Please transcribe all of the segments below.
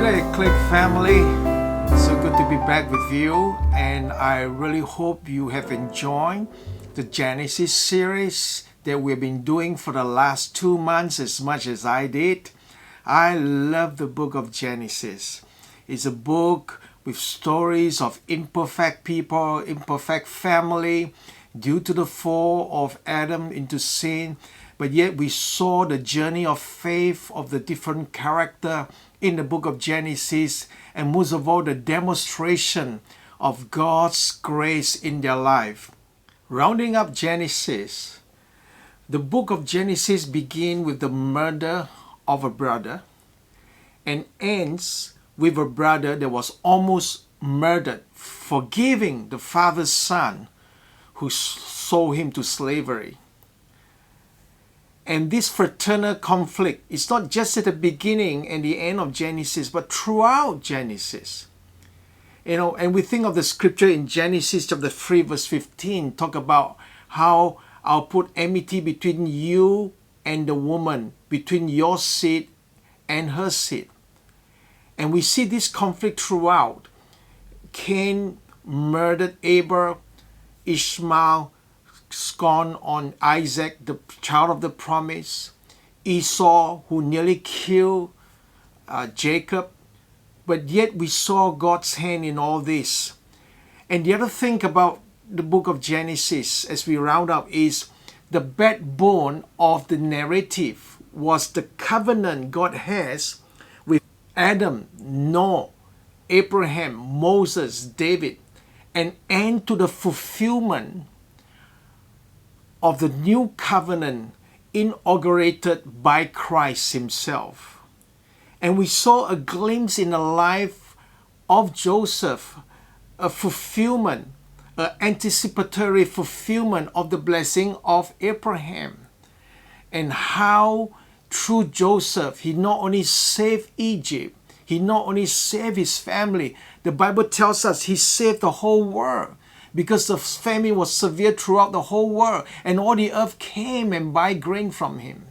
Good day, Click family. So good to be back with you, and I really hope you have enjoyed the Genesis series that we've been doing for the last 2 months as much as I did. I love the book of Genesis. It's a book with stories of imperfect people, imperfect family, due to the fall of Adam into sin. But yet we saw the journey of faith of the different character in the book of Genesis, and most of all, the demonstration of God's grace in their life. Rounding up Genesis, the book of Genesis begins with the murder of a brother and ends with a brother that was almost murdered, forgiving the father's son who sold him to slavery. And this fraternal conflict is not just at the beginning and the end of Genesis, but throughout Genesis. And we think of the scripture in Genesis chapter 3 verse 15, talk about how I'll put enmity between you and the woman, between your seed and her seed. And we see this conflict throughout. Cain murdered Abel, Ishmael scorned on Isaac, the child of the promise, Esau, who nearly killed Jacob. But yet we saw God's hand in all this. And the other thing about the book of Genesis, as we round up, is the backbone of the narrative was the covenant God has with Adam, Noah, Abraham, Moses, David, and end to the fulfillment of the new covenant inaugurated by Christ himself. And we saw a glimpse in the life of Joseph, a fulfillment, an anticipatory fulfillment of the blessing of Abraham, and how through Joseph he not only saved Egypt, he not only saved his family, the Bible tells us he saved the whole world, because the famine was severe throughout the whole world, and all the earth came and buy grain from him.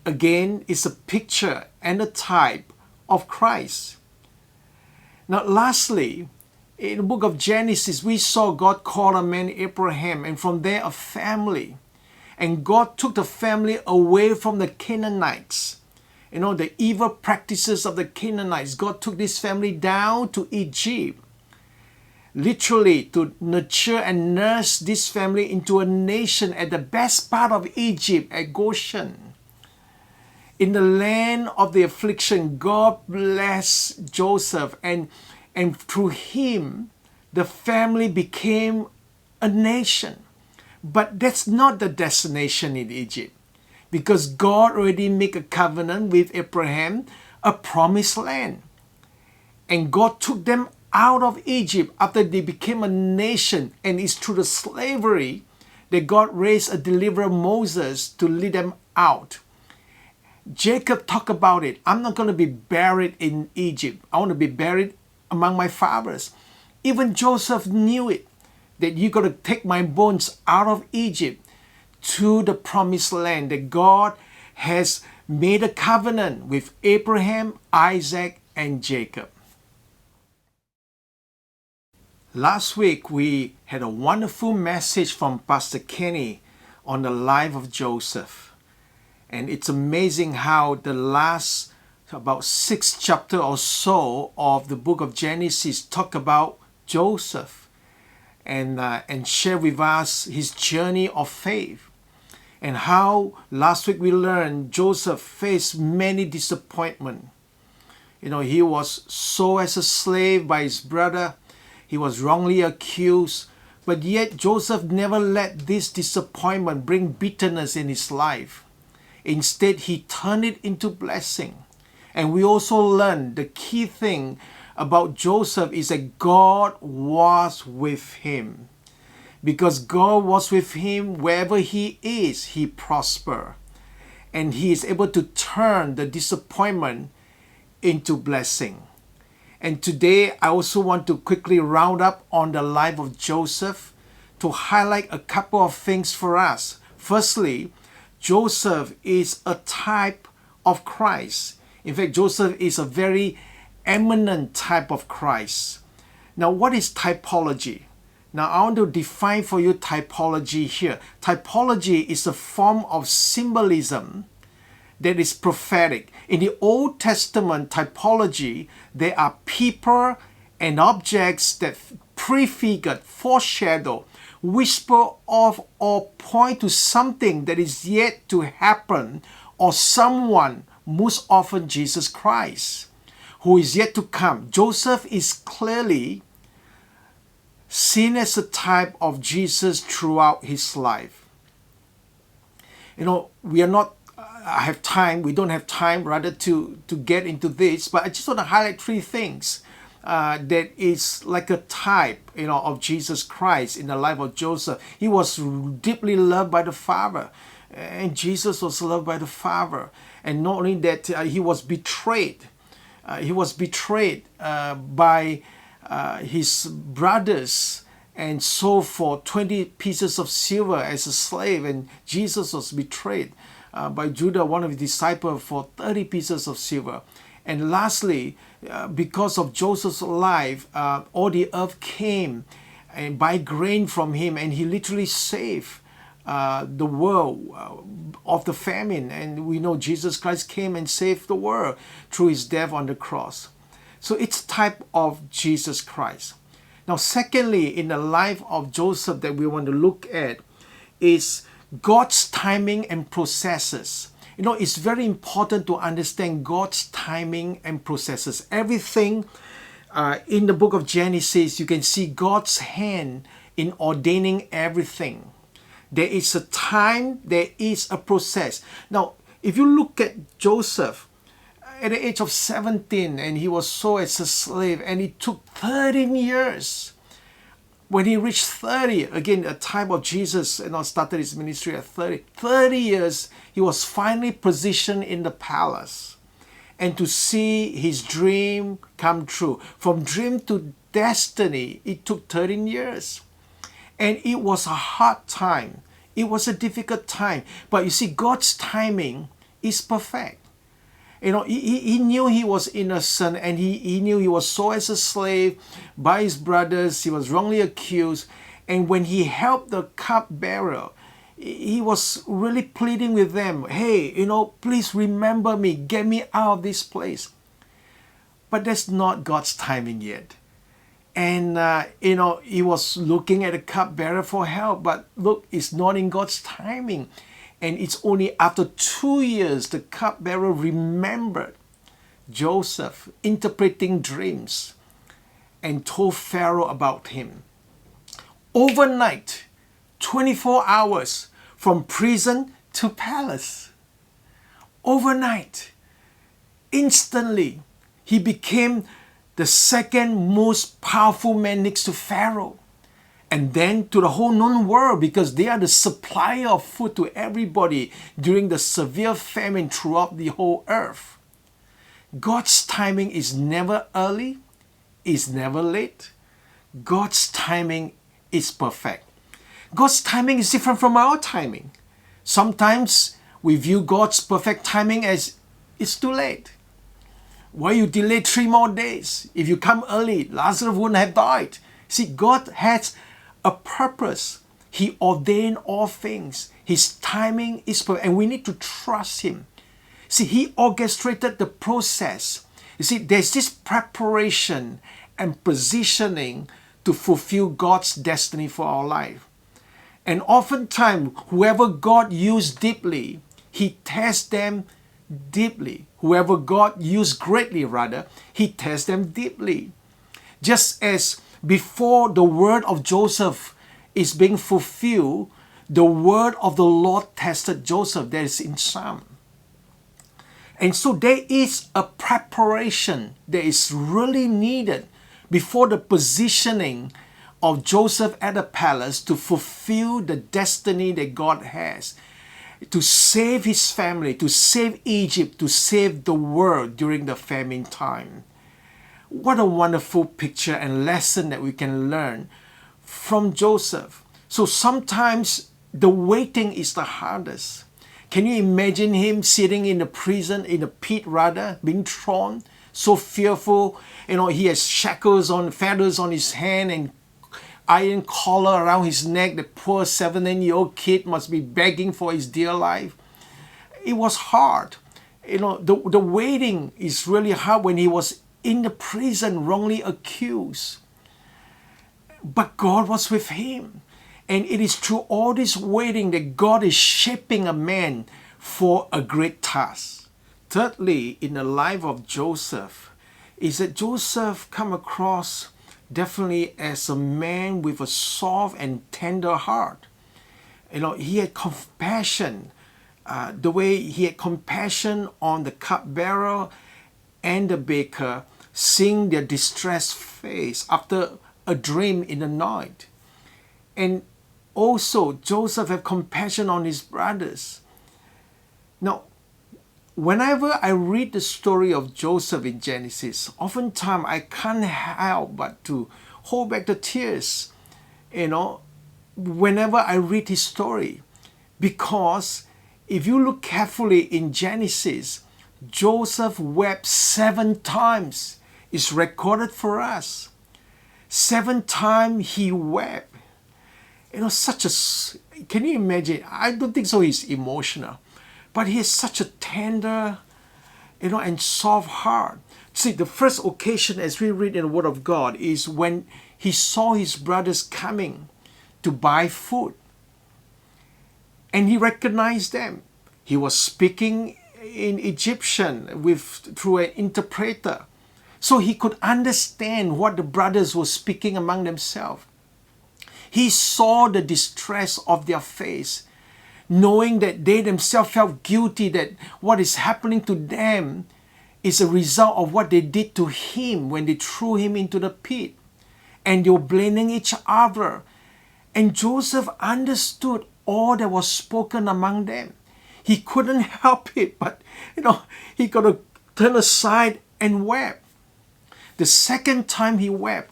Again, it's a picture and a type of Christ. Now, lastly, in the book of Genesis, we saw God call a man Abraham, and from there a family. And God took the family away from the Canaanites. The evil practices of the Canaanites. God took this family down to Egypt, literally to nurture and nurse this family into a nation at the best part of Egypt, at Goshen. In the land of the affliction, God blessed Joseph, and through him, the family became a nation. But that's not the destination in Egypt, because God already made a covenant with Abraham, a promised land. And God took them out of Egypt after they became a nation, and it's through the slavery that God raised a deliverer, Moses, to lead them out. Jacob talked about it. I'm not going to be buried in Egypt. I want to be buried among my fathers. Even Joseph knew it, that you're going to take my bones out of Egypt to the promised land, that God has made a covenant with Abraham, Isaac, and Jacob. Last week, we had a wonderful message from Pastor Kenny on the life of Joseph. And it's amazing how the last about 6 chapters or so of the book of Genesis talk about Joseph and share with us his journey of faith. And how last week we learned Joseph faced many disappointments. He was sold as a slave by his brother. He was wrongly accused, but yet Joseph never let this disappointment bring bitterness in his life. Instead, he turned it into blessing. And we also learned the key thing about Joseph is that God was with him. Because God was with him, wherever he is, he prospered. And he is able to turn the disappointment into blessing. And today, I also want to quickly round up on the life of Joseph to highlight a couple of things for us. Firstly, Joseph is a type of Christ. In fact, Joseph is a very eminent type of Christ. Now, what is typology? Now, I want to define for you typology here. Typology is a form of symbolism that is prophetic. In the Old Testament typology, there are people and objects that prefigured, foreshadow, whisper of, or point to something that is yet to happen, or someone, most often Jesus Christ, who is yet to come. Joseph is clearly seen as a type of Jesus throughout his life. We don't have time rather to get into this, but I just want to highlight three things that is like a type, of Jesus Christ in the life of Joseph. He was deeply loved by the Father, and Jesus was loved by the Father. And not only that, he was betrayed. He was betrayed by his brothers and sold for 20 pieces of silver as a slave. And Jesus was betrayed by Judah, one of his disciples, for 30 pieces of silver. And lastly, because of Joseph's life, all the earth came and buy grain from him, and he literally saved the world of the famine. And we know Jesus Christ came and saved the world through his death on the cross. So it's type of Jesus Christ. Now, secondly, in the life of Joseph that we want to look at is God's timing and processes. It's very important to understand God's timing and processes. Everything in the book of Genesis, you can see God's hand in ordaining everything. There is a time, there is a process. Now, if you look at Joseph, at the age of 17, and he was sold as a slave, and it took 13 years. When he reached 30, again, a type of Jesus, started his ministry at 30. 30 years, he was finally positioned in the palace. And to see his dream come true. From dream to destiny, it took 13 years. And it was a hard time. It was a difficult time. But you see, God's timing is perfect. He knew he was innocent, and he knew he was sold as a slave by his brothers. He was wrongly accused. And when he helped the cupbearer, he was really pleading with them, hey, please remember me, get me out of this place. But that's not God's timing yet. And, he was looking at the cupbearer for help, but look, it's not in God's timing. And it's only after 2 years the cupbearer remembered Joseph interpreting dreams and told Pharaoh about him. Overnight, 24 hours from prison to palace. Overnight, instantly, he became the second most powerful man next to Pharaoh. And then to the whole known world, because they are the supplier of food to everybody during the severe famine throughout the whole earth. God's timing is never early, is never late. God's timing is perfect. God's timing is different from our timing. Sometimes we view God's perfect timing as it's too late. Why you delay 3 more days? If you come early, Lazarus wouldn't have died. See, God has a purpose. He ordained all things. His timing is perfect, and we need to trust him. See, he orchestrated the process. You see, there's this preparation and positioning to fulfill God's destiny for our life. And oftentimes, whoever God used deeply, he tests them deeply. Whoever God used greatly, he tests them deeply. Just as before the word of Joseph is being fulfilled, the word of the Lord tested Joseph. That is in Psalm. And so there is a preparation that is really needed before the positioning of Joseph at the palace to fulfill the destiny that God has, to save his family, to save Egypt, to save the world during the famine time. What a wonderful picture and lesson that we can learn from Joseph. So sometimes the waiting is the hardest. Can you imagine him sitting in the prison, in the pit being thrown so fearful. He has shackles on, feathers on his hand and iron collar around his neck. The poor 17-year-old kid must be begging for his dear life. It was hard. The waiting is really hard when he was in the prison, wrongly accused. But God was with him. And it is through all this waiting that God is shaping a man for a great task. Thirdly, in the life of Joseph, is that Joseph come across definitely as a man with a soft and tender heart. He had compassion. The way he had compassion on the cupbearer and the baker, seeing their distressed face after a dream in the night. And also, Joseph had compassion on his brothers. Now, whenever I read the story of Joseph in Genesis, oftentimes I can't help but to hold back the tears, whenever I read his story. Because if you look carefully in Genesis, Joseph wept 7 times. It's recorded for us. 7 times he wept. Can you imagine? I don't think so he's emotional. But he has such a tender, and soft heart. See, the first occasion as we read in the Word of God is when he saw his brothers coming to buy food. And he recognized them. He was speaking in Egyptian through an interpreter. So he could understand what the brothers were speaking among themselves. He saw the distress of their face, knowing that they themselves felt guilty that what is happening to them is a result of what they did to him when they threw him into the pit. And they were blaming each other. And Joseph understood all that was spoken among them. He couldn't help it, but he got to turn aside and wept. The second time he wept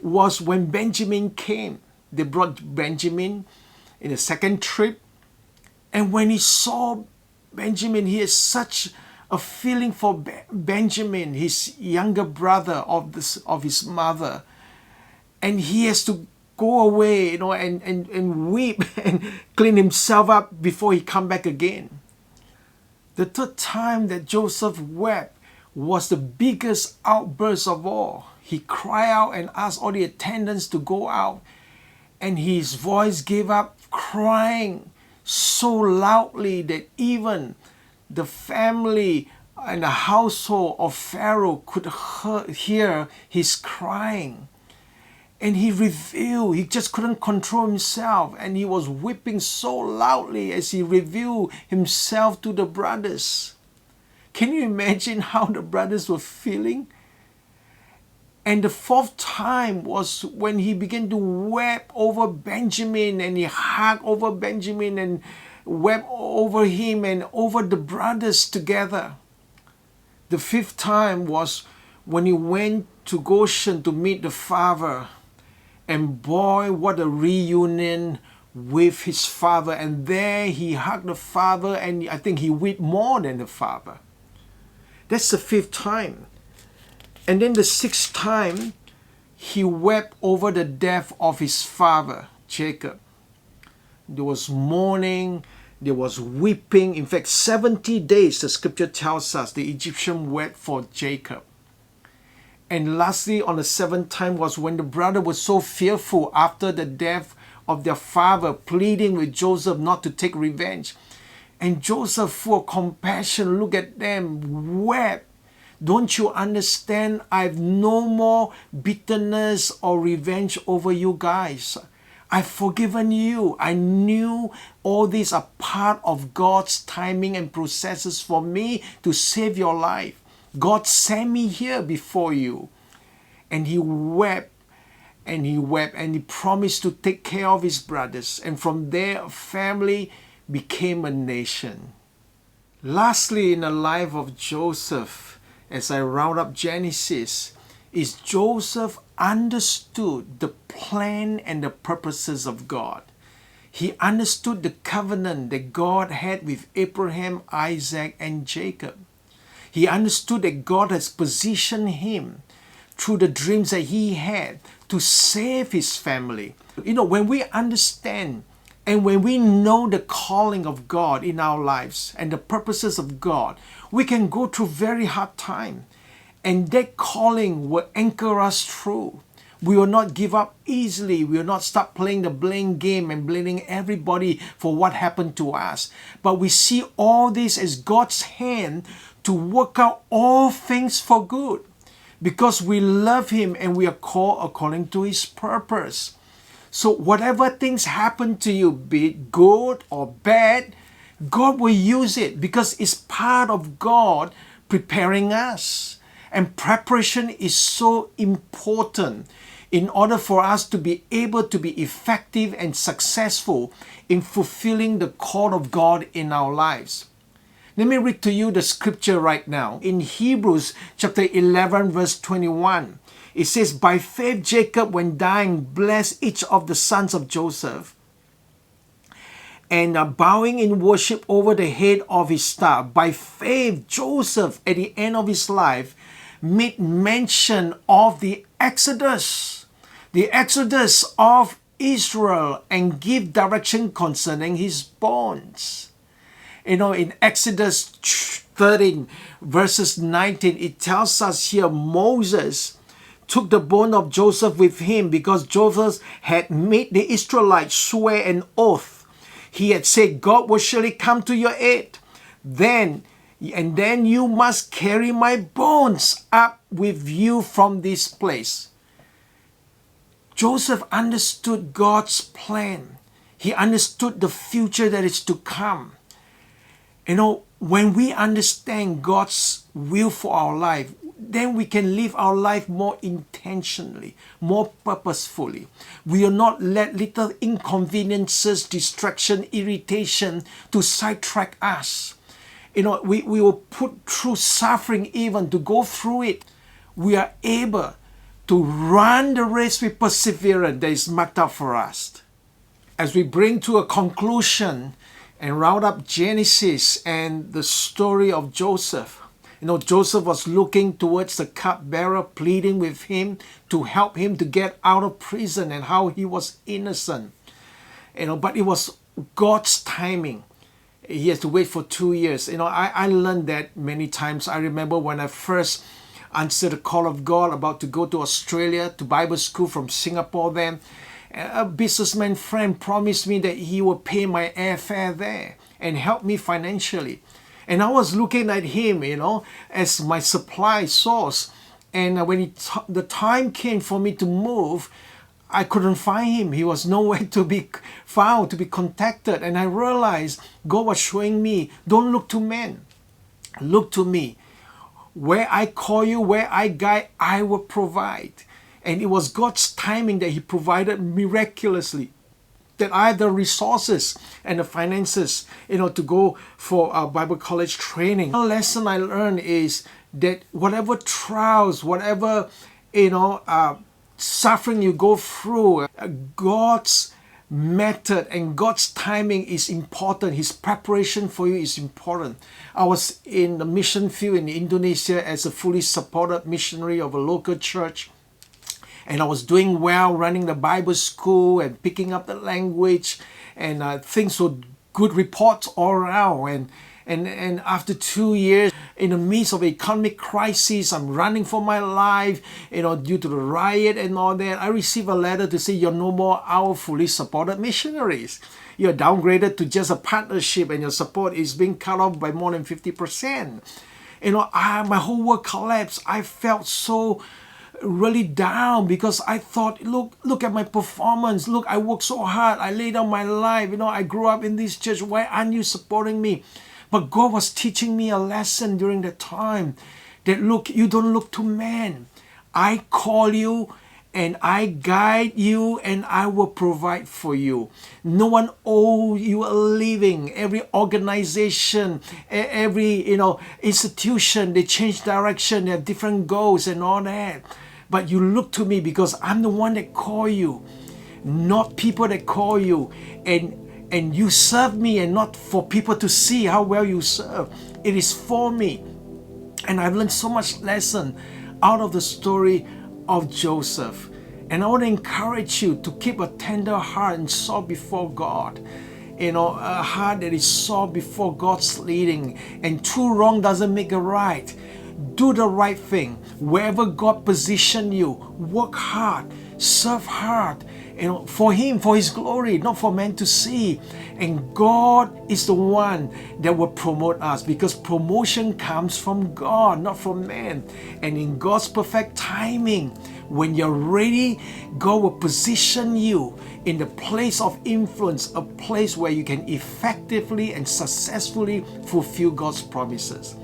was when Benjamin came. They brought Benjamin in the second trip. And when he saw Benjamin, he had such a feeling for Benjamin, his younger brother of his mother. And he has to go away, and weep and clean himself up before he come back again. The third time that Joseph wept was the biggest outburst of all. He cried out and asked all the attendants to go out. And his voice gave up crying so loudly that even the family and the household of Pharaoh could hear his crying. And he just couldn't control himself. And he was weeping so loudly as he revealed himself to the brothers. Can you imagine how the brothers were feeling? And the fourth time was when he began to weep over Benjamin, and he hugged over Benjamin and wept over him and over the brothers together. The fifth time was when he went to Goshen to meet the father. And boy, what a reunion with his father. And there he hugged the father, and I think he wept more than the father. That's the fifth time. And then the sixth time, he wept over the death of his father, Jacob. There was mourning, there was weeping. In fact, 70 days, the scripture tells us, the Egyptian wept for Jacob. And lastly, on the seventh time was when the brother was so fearful after the death of their father, pleading with Joseph not to take revenge. And Joseph, full of compassion, looked at them, wept. Don't you understand? I have no more bitterness or revenge over you guys. I've forgiven you. I knew all these are part of God's timing and processes for me to save your life. God sent me here before you. And he wept and he wept and he promised to take care of his brothers. And from there, a family became a nation. Lastly, in the life of Joseph, as I round up Genesis, is Joseph understood the plan and the purposes of God. He understood the covenant that God had with Abraham, Isaac, and Jacob. He understood that God has positioned him through the dreams that he had to save his family. When we understand and when we know the calling of God in our lives and the purposes of God, we can go through very hard time. And that calling will anchor us through. We will not give up easily. We will not start playing the blame game and blaming everybody for what happened to us. But we see all this as God's hand to work out all things for good, because we love him and we are called according to his purpose. So whatever things happen to you, be it good or bad, God will use it because it's part of God preparing us. And preparation is so important in order for us to be able to be effective and successful in fulfilling the call of God in our lives. Let me read to you the scripture right now. In Hebrews chapter 11 verse 21, it says, "By faith Jacob, when dying, blessed each of the sons of Joseph, and bowing in worship over the head of his staff." By faith Joseph, at the end of his life, made mention of the Exodus of Israel, and give direction concerning his bones. In Exodus 13 verses 19, it tells us here, Moses took the bone of Joseph with him because Joseph had made the Israelites swear an oath. He had said, "God will surely come to your aid. Then you must carry my bones up with you from this place." Joseph understood God's plan. He understood the future that is to come. When we understand God's will for our life, then we can live our life more intentionally, more purposefully. We will not let little inconveniences, distraction, irritation to sidetrack us. We will put through suffering even to go through it. We are able to run the race with perseverance that is marked out for us. As we bring to a conclusion and round up Genesis and the story of Joseph, Joseph was looking towards the cupbearer, pleading with him to help him to get out of prison, and how he was innocent. But it was God's timing. He has to wait for 2 years. I learned that many times. I remember when I first answered the call of God, about to go to Australia to Bible school from Singapore then. A businessman friend promised me that he would pay my airfare there and help me financially. And I was looking at him, as my supply source. And when the time came for me to move, I couldn't find him. He was nowhere to be found, to be contacted. And I realized God was showing me, don't look to men. Look to me. Where I call you, where I guide, I will provide. And it was God's timing that he provided miraculously, that I had the resources and the finances, to go for Bible college training. One lesson I learned is that whatever trials, whatever, suffering you go through, God's method and God's timing is important. His preparation for you is important. I was in the mission field in Indonesia as a fully supported missionary of a local church. And I was doing well, running the Bible school and picking up the language, and things were good reports all around. And after 2 years, in the midst of economic crisis, I'm running for my life, due to the riot and all that. I received a letter to say, "You're no more our fully supported missionaries. You're downgraded to just a partnership, and your support is being cut off by more than 50%. My whole world collapsed. I felt so really down because I thought, look at my performance. Look, I worked so hard. I laid down my life. I grew up in this church. Why aren't you supporting me? But God was teaching me a lesson during that time that, look, you don't look to man. I call you and I guide you and I will provide for you. No one owes you a living. Every organization, every institution, they change direction. They have different goals and all that. But you look to me because I'm the one that call you, not people that call you. And you serve me, and not for people to see how well you serve. It is for me. And I've learned so much lesson out of the story of Joseph. And I want to encourage you to keep a tender heart and soft before God. A heart that is soft before God's leading. And true wrong doesn't make a right. Do the right thing. Wherever God position you, work hard, serve hard, for Him, for His glory, not for men to see. And God is the one that will promote us, because promotion comes from God, not from man. And in God's perfect timing, when you're ready, God will position you in the place of influence, a place where you can effectively and successfully fulfill God's promises.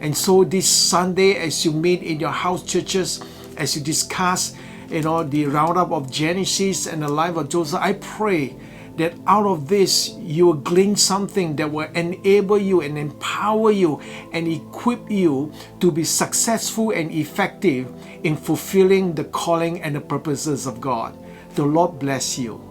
And so this Sunday, as you meet in your house churches, as you discuss, the roundup of Genesis and the life of Joseph, I pray that out of this you will glean something that will enable you and empower you and equip you to be successful and effective in fulfilling the calling and the purposes of God. The Lord bless you.